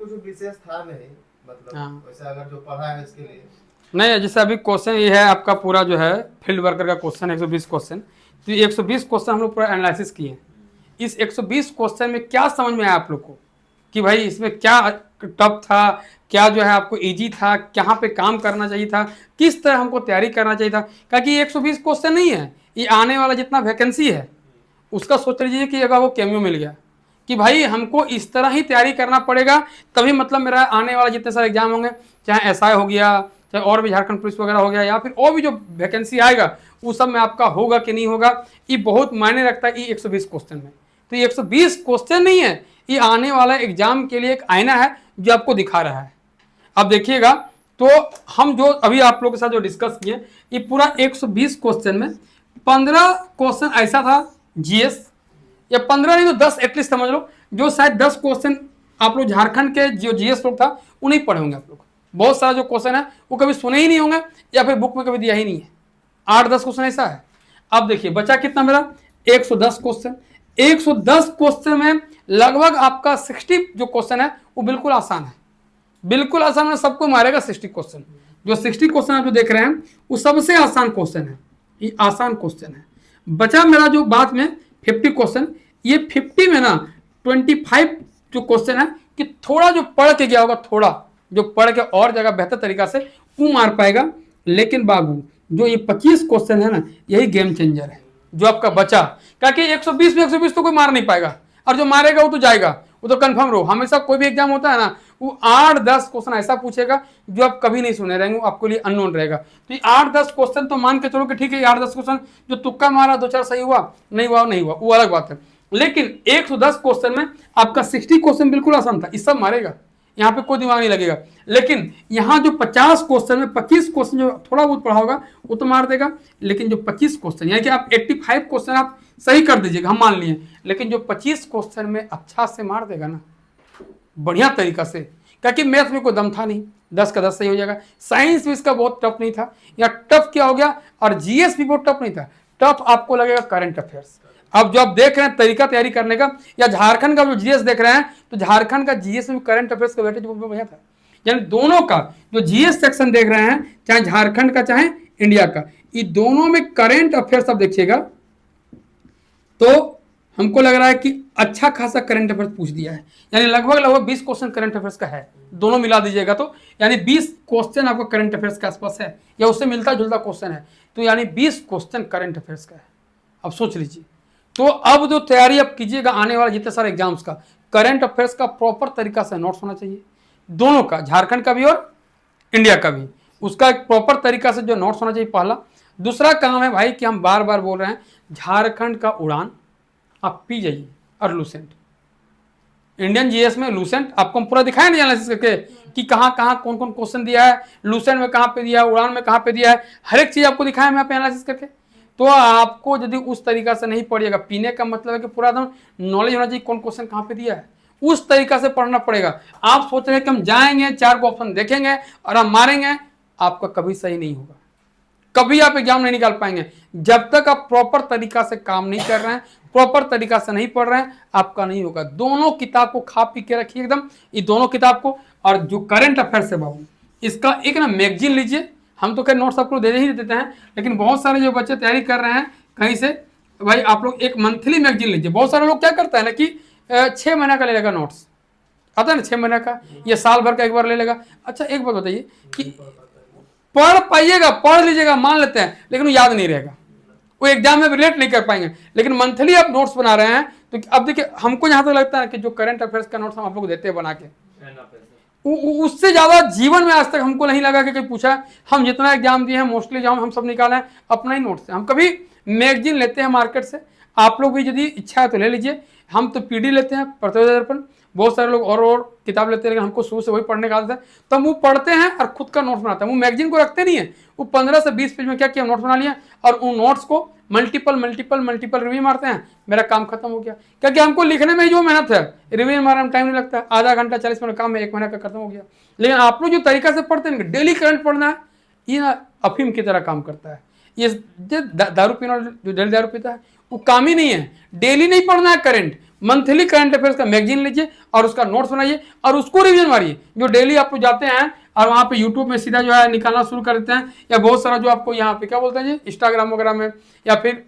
कुछ विशेष था नहीं, मतलब हाँ वैसे अगर जो पढ़ा है इसके लिए। नहीं, जैसे अभी क्वेश्चन ये है आपका पूरा जो है फील्ड वर्कर का क्वेश्चन 120 क्वेश्चन, तो ये 120 क्वेश्चन हम लोग पूरा एनालिसिस किए हैं। इस 120 क्वेश्चन में क्या समझ में आया आप लोग को कि भाई इसमें क्या टफ था, क्या जो है आपको इजी था, कहाँ पे काम करना चाहिए था, किस तरह हमको तैयारी करना चाहिए था। क्योंकि ये 120 क्वेश्चन नहीं है, ये आने वाला जितना वैकेंसी है उसका सोच लीजिए कि अगर वो कैमियो मिल गया कि भाई हमको इस तरह ही तैयारी करना पड़ेगा, तभी मतलब मेरा आने वाला जितने सारे एग्जाम होंगे, चाहे एसआई हो गया, चाहे और भी झारखंड पुलिस वगैरह हो गया, या फिर और भी जो वैकेंसी आएगा उस सब में आपका होगा कि नहीं होगा, ये बहुत मायने रखता है ये 120 क्वेश्चन में। तो ये 120 क्वेश्चन नहीं है, ये आने वाला एग्जाम के लिए एक आईना है जो आपको दिखा रहा है। अब देखिएगा, तो हम जो अभी आप लोगों के साथ जो डिस्कस किए, ये पूरा 120 क्वेश्चन में 15 क्वेश्चन ऐसा था जीएस, या 15 नहीं तो 10 एटलीस्ट समझ लो, जो शायद 10 क्वेश्चन आप लोग झारखंड के जो जीएस लोग था वो नहीं पढ़े होंगे आप लोग। बहुत सारा जो क्वेश्चन है वो कभी सुने ही नहीं होंगे या फिर बुक में कभी दिया ही नहीं है। 8-10 क्वेश्चन ऐसा है। अब देखिए बचा कितना मेरा 110 क्वेश्चन। 110 क्वेश्चन में लगभग आपका 60 जो क्वेश्चन है वो बिल्कुल आसान है, बिल्कुल आसान है, सबको मारेगा 60 क्वेश्चन। जो 60 क्वेश्चन आप जो देख रहे हैं वो सबसे आसान क्वेश्चन है, ये आसान क्वेश्चन है। बचा मेरा जो बाद में 50 क्वेश्चन, ये 50 में ना 25 जो क्वेश्चन है कि थोड़ा जो पढ़ के गया होगा, थोड़ा जो पढ़ के और जगह बेहतर तरीका से वो मार पाएगा। लेकिन बाबू जो ये 25 क्वेश्चन है ना, यही गेम चेंजर है जो आपका बचा। क्योंकि 120 में 120 तो कोई मार नहीं पाएगा, और जो मारेगा वो तो जाएगा, वो तो कंफर्म रहो। हमेशा कोई भी एग्जाम होता है ना, वो 8-10 क्वेश्चन ऐसा पूछेगा जो आप कभी नहीं सुने रहेंगे, आपके लिए अननोन रहेगा। तो ये 8-10 क्वेश्चन तो मान के चलो कि ठीक है, 8-10 क्वेश्चन जो तुक्का मारा 2-4 सही हुआ, नहीं हुआ नहीं हुआ, वो अलग बात है। लेकिन 110 क्वेश्चन में आपका 60 क्वेश्चन बिल्कुल आसान था, इस सब मारेगा, यहाँ पे कोई दिमाग नहीं लगेगा। लेकिन यहाँ जो 50 क्वेश्चन में 25 क्वेश्चन जो थोड़ा बहुत पढ़ा होगा वो तो मार देगा, लेकिन जो 25 क्वेश्चन यानी कि आप 85 क्वेश्चन आप सही कर दीजिएगा, हम मान लिए, लेकिन जो 25 क्वेश्चन में अच्छा से मार देगा ना, बढ़िया तरीका से, क्योंकि मैथ में कोई दम था नहीं, 10 का 10 सही हो जाएगा। साइंस भी इसका बहुत टफ नहीं था, या टफ क्या हो गया, और जीएस भी बहुत टफ नहीं था, टफ आपको लगेगा करंट अफेयर्स। अब जो आप देख रहे हैं तरीका तैयारी करने का, या झारखंड का जो जीएस देख रहे हैं, तो झारखंड का जीएस में करंट अफेयर्स का वेटेज बहुत बढ़िया था। यानी दोनों का जो जीएस सेक्शन देख रहे हैं, चाहे झारखंड का चाहे इंडिया का, ये दोनों में करंट अफेयर्स आप देखिएगा तो हमको लग रहा है कि अच्छा खासा करंट अफेयर्स पूछ दिया है। यानी लगभग 20 क्वेश्चन करंट अफेयर्स का है, दोनों मिला दीजिएगा तो यानी 20 क्वेश्चन आपको करंट अफेयर्स के आसपास है, या उससे मिलता जुलता क्वेश्चन है, तो यानी 20 क्वेश्चन करंट अफेयर्स का है। अब सोच लीजिए, तो अब जो तैयारी आप कीजिएगा आने वाले जितने सारे एग्जाम्स का, करंट अफेयर्स का प्रॉपर तरीका से नोट्स होना चाहिए, दोनों का, झारखंड का भी और इंडिया का भी, उसका एक प्रॉपर तरीका से जो नोट्स होना चाहिए, पहला। दूसरा काम है भाई कि हम बार बार बोल रहे हैं, झारखंड का उड़ान आप पी जाइए और लूसेंट, इंडियन जीएस में लूसेंट आपको हम पूरा दिखाया नहीं एनालिसिस करके कि कहाँ कहाँ कौन कौन क्वेश्चन दिया है, लूसेंट में कहाँ पे दिया है, उड़ान में कहाँ पे दिया है, हर एक चीज आपको दिखाया मैं यहाँ पे एनालिसिस करके। तो आपको यदि उस तरीका से नहीं पढ़िएगा, पीने का मतलब है कि पूरा एकदम नॉलेज होना चाहिए कौन क्वेश्चन कहाँ पे दिया है, उस तरीका से पढ़ना पड़ेगा। आप सोच रहे हैं कि हम जाएंगे 4 को ऑप्शन देखेंगे और हम मारेंगे, आपका कभी सही नहीं होगा, कभी आप एग्जाम नहीं निकाल पाएंगे जब तक आप प्रॉपर तरीका से काम नहीं कर रहे हैं, प्रॉपर तरीका से नहीं पढ़ रहे हैं, आपका नहीं होगा। दोनों किताब को खा पी के रखिए एकदम, ये दोनों किताब को। और जो करंट अफेयर्स है बाबू, इसका एक ना मैगजीन लीजिए, हम तो क्या नोट्स आपको दे ही देते हैं, लेकिन बहुत सारे जो बच्चे तैयारी कर रहे हैं कहीं से, भाई आप लोग एक मंथली मैगजीन लीजिए। बहुत सारे लोग क्या करता है ना कि 6 महीने का ले लेगा नोट्स, आता है ना 6 महीने का, या साल भर का एक बार ले लेगा। अच्छा एक बात बताइए कि पढ़ पाइएगा, पढ़ लीजिएगा मान लेते हैं, लेकिन वो याद नहीं रहेगा, वो एग्जाम में रिलेट नहीं कर पाएंगे। लेकिन मंथली आप नोट्स बना रहे हैं, तो अब देखिए हमको यहाँ तक लगता है कि जो करंट अफेयर्स का नोट्स हम आप लोग देते हैं बना के, उससे ज्यादा जीवन में आज तक हमको नहीं लगा कि कोई पूछा। हम जितना एग्जाम दिए हैं मोस्टली जो हम सब निकाले हैं अपना ही नोट्स से। हम कभी मैगजीन लेते हैं मार्केट से, आप लोग भी यदि इच्छा है तो ले लीजिए। हम तो पीडी लेते हैं, प्रतियोगिता दर्पण, बहुत सारे लोग और किताब लेते हैं, लेकिन हमको शुरू से वही पढ़ने का आदत है, तो हम वो पढ़ते हैं और खुद का नोट्स बनाते हैं। वो मैगजीन को रखते नहीं है, वो 15 से 20 पेज में क्या किया नोट्स बना लिया, और उन नोट्स को मल्टीपल रिव्यू मारते हैं, मेरा काम खत्म हो गया। क्योंकि हमको लिखने में जो मेहनत है, रिव्यू मारने में टाइम नहीं लगता, आधा घंटा 40 मिनट काम है, 1 महीने का खत्म हो गया। लेकिन आप लोग जो तरीका से पढ़ते हैं डेली करंट पढ़ना है, ये ना अफीम की तरह काम करता है। ये दारू पीना, जो डेली दारू पीता है वो काम ही नहीं है, डेली नहीं पढ़ना है करंट, मंथली करंट अफेयर्स का मैगजीन लीजिए और उसका नोट्स बनाइए और उसको रिवीजन मारिए। जो डेली आप लोग जाते हैं और वहाँ पे यूट्यूब में सीधा जो है निकालना शुरू कर देते हैं, या बहुत सारा जो आपको यहाँ पे क्या बोलते हैं जी, इंस्टाग्राम वगैरह में या फिर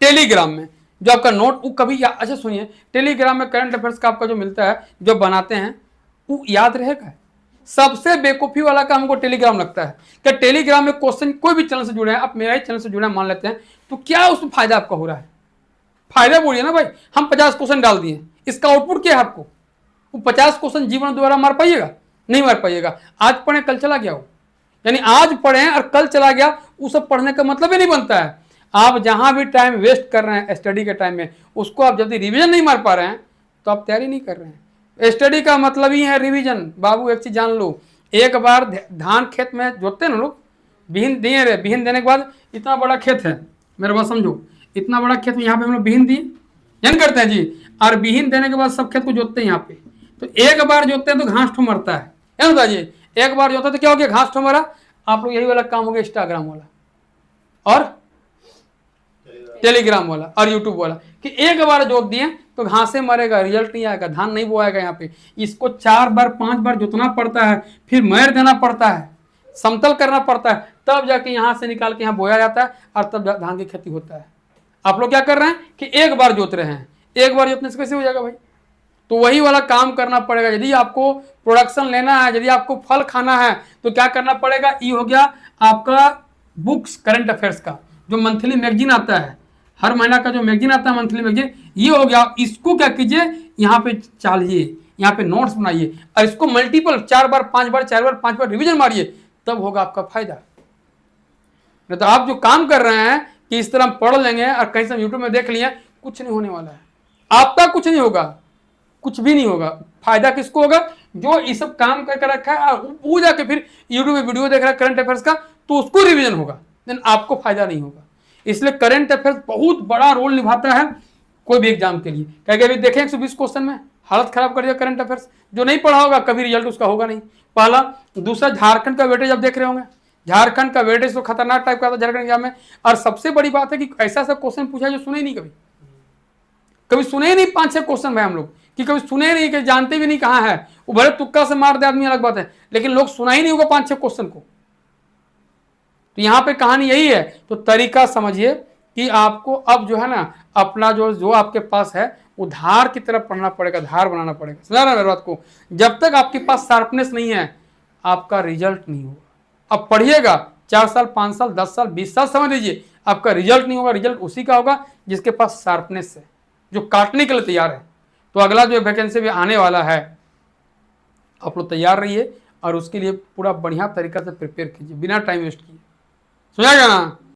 टेलीग्राम में जो आपका नोट, वो कभी अच्छा सुनिए, टेलीग्राम में करंट अफेयर्स का आपका जो मिलता है, जो बनाते हैं, वो याद रहेगा। सबसे बेवकूफ़ी वाला काम हमको टेलीग्राम लगता है कि टेलीग्राम में क्वेश्चन कोई भी चैनल से जुड़े हैं, आप मेरा ही चैनल से जुड़े हैं मान लेते हैं, तो क्या उसमें फायदा आपका हो रहा है? फायदा बोलिए ना भाई। हम 50 क्वेश्चन डाल दिए, इसका आउटपुट क्या है आपको? वो 50 क्वेश्चन जीवन द्वारा मार पाइएगा? नहीं मार पाइएगा। आज पढ़े कल चला गया हो, यानी आज पढ़े और कल चला गया, वो सब पढ़ने का मतलब ही नहीं बनता है। आप जहां भी टाइम वेस्ट कर रहे हैं स्टडी के टाइम में, उसको आप जल्दी रिवीजन नहीं मार पा रहे हैं तो आप तैयारी नहीं कर रहे हैं। स्टडी का मतलब ही है रिवीजन। बाबू एक चीज जान लो, एक बार धान खेत में जोतते हैं ना लोग, बीहन दिए रहे, बीहन देने के बाद इतना बड़ा खेत है, मेरे बात समझो, इतना बड़ा खेत में यहाँ पे हम लोग बीहन दिए, जन करते हैं जी, और बीहन देने के बाद सब खेत को जोतते हैं यहाँ पे। तो एक बार जोतते हैं तो घास ठो मरता है, क्या होता है जी? एक बार जोता तो क्या हो गया? घास ठो मरा। आप लोग यही वाला काम हो गया इंस्टाग्राम वाला और टेलीग्राम वाला और यूट्यूब वाला, कि एक बार जोत दिए तो घासे मरेगा, रिजल्ट नहीं आएगा, धान नहीं बोआएगा। यहाँ पे इसको 4 बार 5 बार जोतना पड़ता है, फिर मैर देना पड़ता है, समतल करना पड़ता है, तब जाके यहाँ से निकाल के यहाँ बोया जाता है और तब धान की खेती होता है। आप लोग क्या कर रहे हैं कि एक बार जोत रहे हैं, एक बार जोतने से कैसे हो जाएगा भाई? तो वही वाला काम करना पड़ेगा। यदि आपको प्रोडक्शन लेना है, यदि आपको फल खाना है, तो क्या करना पड़ेगा? ये हो गया आपका बुक्स करंट अफेयर्स का जो मंथली मैगजीन आता है, हर महीना का जो मैगजीन आता है मंथली मैगजीन, ये हो गया। इसको क्या कीजिए, यहाँ पे चालिए, यहाँ पे नोट्स बनाइए और इसको मल्टीपल 4 बार 5 बार 4 बार 5 बार रिवीजन मारिए, तब होगा आपका फायदा। नहीं तो आप जो काम कर रहे हैं कि इस तरह हम पढ़ लेंगे और कहीं से यूट्यूब में देख लिए, कुछ नहीं होने वाला है। आपका कुछ नहीं होगा, कुछ भी नहीं होगा। फायदा किसको होगा? जो ये सब काम करके रखा है, वो जाके फिर यूट्यूब में वीडियो देख रहा है करंट अफेयर्स का, तो उसको रिवीजन होगा, लेकिन आपको फायदा नहीं होगा। इसलिए करंट अफेयर्स बहुत बड़ा रोल निभाता है कोई भी एग्जाम के लिए। क्या अभी देखें 120 क्वेश्चन में हालत खराब कर दिया करंट अफेयर्स। जो नहीं पढ़ा होगा कभी रिजल्ट उसका होगा नहीं, पहला। दूसरा, झारखंड का वेटेज आप देख रहे होंगे, झारखंड का वेटेज तो खतरनाक टाइप का था झारखंड एग्जाम में। और सबसे बड़ी बात है कि ऐसा ऐसा क्वेश्चन पूछा जो सुने ही नहीं, कभी सुने ही नहीं। 5-6 क्वेश्चन भाई हम लोग कि कभी सुने नहीं, कि जानते भी नहीं कहाँ है। वो भले तुक्का से मार दे आदमी अलग बात है, लेकिन लोग सुना ही नहीं होगा 5-6 क्वेश्चन को। तो यहाँ पे कहानी यही है। तो तरीका समझिए कि आपको अब जो है ना, अपना जो आपके पास है वो धार की तरफ पढ़ना पड़ेगा, धार बनाना पड़ेगा। समझा ना मेरी बात को? जब तक आपके पास शार्पनेस नहीं है, आपका रिजल्ट नहीं होगा। अब पढ़िएगा 4 साल 5 साल 10 साल 20 साल समझ लीजिए, आपका रिजल्ट नहीं होगा। रिजल्ट उसी का होगा जिसके पास शार्पनेस है, जो काटने के लिए तैयार है। तो अगला जो वैकेंसी भी आने वाला है, आप लोग तैयार रहिए और उसके लिए पूरा बढ़िया तरीका से प्रिपेयर कीजिए, बिना टाइम वेस्ट किए। समझा गया ना?